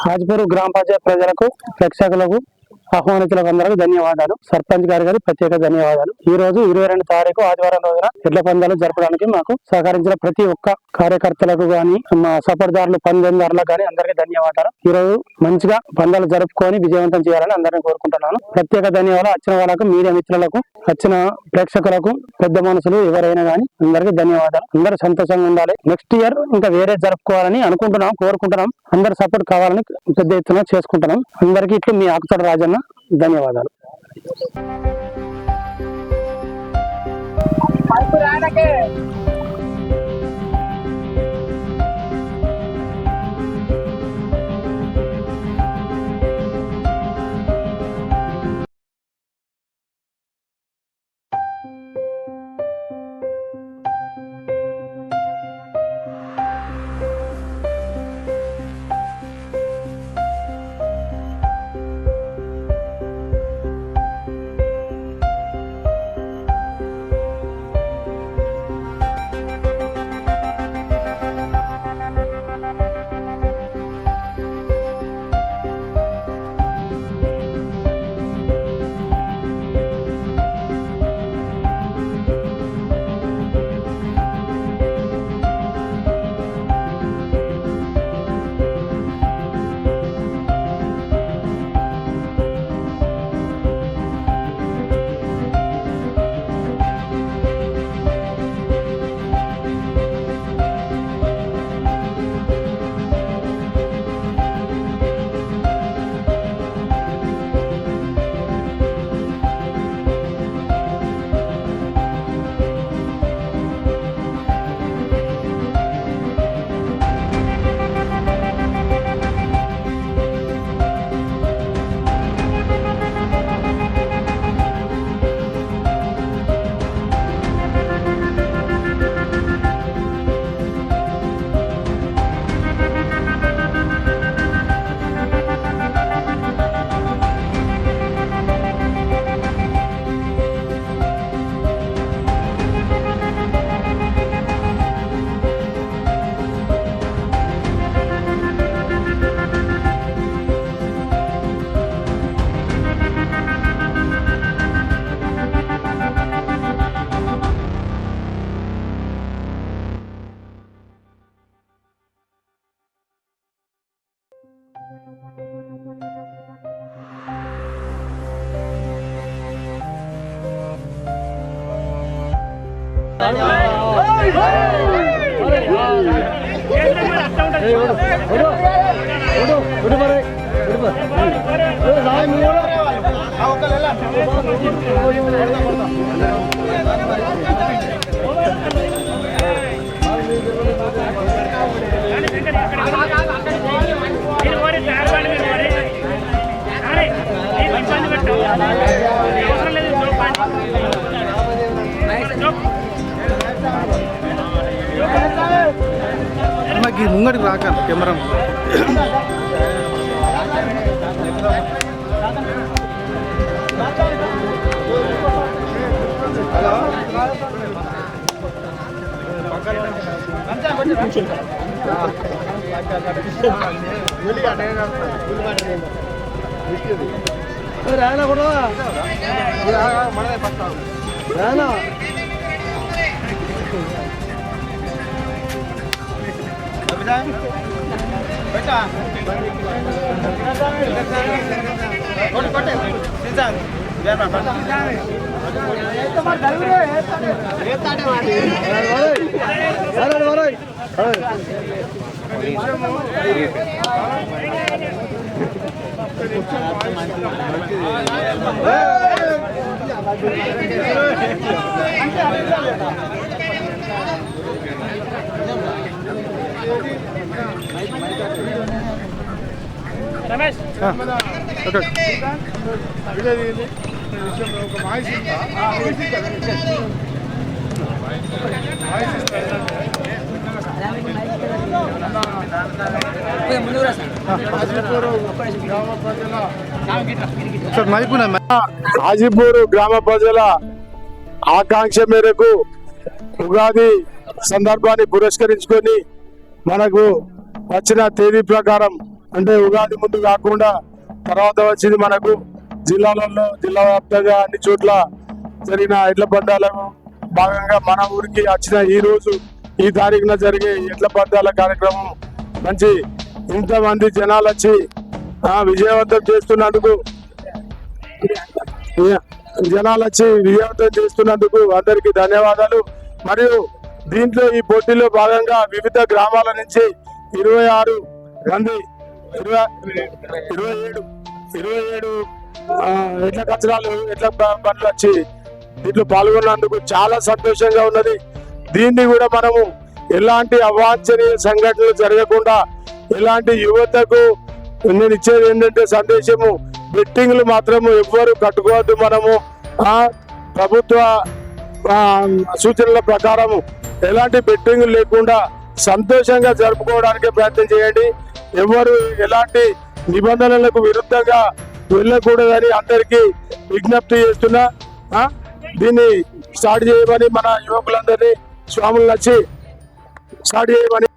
హాజీపూర్ గ్రామ పంచాయతీ ప్రజలకు, ప్రేక్షకులకు, ఆహ్వానితులకు అందరికీ ధన్యవాదాలు. సర్పంచ్ గారి ప్రత్యేక ధన్యవాదాలు. ఈ రోజు 22 తారీఖు ఆదివారం రోజున ఎడ్ల పందాలు జరపడానికి మాకు సహకరించిన ప్రతి ఒక్క కార్యకర్తలకు గాని, మా సపోర్ట్దారులు, పందెందారులకు గాని అందరికీ ధన్యవాదాలు. ఈ రోజు మంచిగా పందాలు జరుపుకొని విజయవంతం చేయాలని అందరినీ కోరుకుంటున్నాను. ప్రత్యేక ధన్యవాదాలు వచ్చిన వాళ్ళకు, మీడియా మిత్రులకు, వచ్చిన ప్రేక్షకులకు, పెద్ద మనుషులు ఎవరైనా గానీ అందరికీ ధన్యవాదాలు. అందరూ సంతోషంగా ఉండాలి. నెక్స్ట్ ఇయర్ ఇంకా వేరే జరుపుకోవాలని అనుకుంటున్నాం, కోరుకుంటున్నాం. అందరు సపోర్ట్ కావాలని పెద్ద ఎత్తున చేసుకుంటున్నాం. అందరికీ ఇట్లు మీ ఆకుతోట రాజన్న. ధన్యవాదాలు. ముంగడికి రాక కెమెరా రానా కూడా రానా రమేష్ హాజీపూర్ గ్రామ ప్రజల ఆకాంక్ష మేరకు ఉగాది సందర్భాన్ని పురస్కరించుకొని మనకు వచ్చిన తేదీ ప్రకారం అంటే ఉగాది ముందు కాకుండా తర్వాత వచ్చింది మనకు జిల్లాలలో జిల్లా వ్యాప్తంగా అన్ని చోట్ల జరిగిన ఎడ్ల పందాలకు భాగంగా మన ఊరికి వచ్చిన ఈ రోజు ఈ తారీఖున జరిగే ఎడ్ల పందాల కార్యక్రమం మంచి ఇంతమంది జనాలు వచ్చి విజయవంతం చేస్తున్నందుకు అందరికీ ధన్యవాదాలు. మరియు దీంట్లో ఈ పోటీలో భాగంగా వివిధ గ్రామాల నుంచి 26 మంది 27 ఎడ్ల కచరాలు ఎడ్ల బండ్లు వచ్చి దీంట్లో పాల్గొన్నందుకు చాలా సంతోషంగా ఉన్నది. దీన్ని కూడా మనము ఎలాంటి అవాంఛనీయ సంఘటనలు జరగకుండా ఎలాంటి యువతకు నేను ఇచ్చేది ఏంటంటే సందేశము, బెట్టింగ్లు మాత్రము ఎవ్వరు కట్టుకోవద్దు. మనము ప్రభుత్వ సూచనల ప్రకారము ఎలాంటి బెట్టింగ్ లేకుండా సంతోషంగా జరుపుకోవడానికి ప్రయత్నం చేయండి. ఎవరు ఎలాంటి నిబంధనలకు విరుద్ధంగా వెళ్ళకూడదని అందరికీ విజ్ఞప్తి చేస్తున్నా. దీన్ని స్టార్ట్ చేయమని మన యువకులందరినీ స్వాములు నచ్చి స్టార్ట్ చేయమని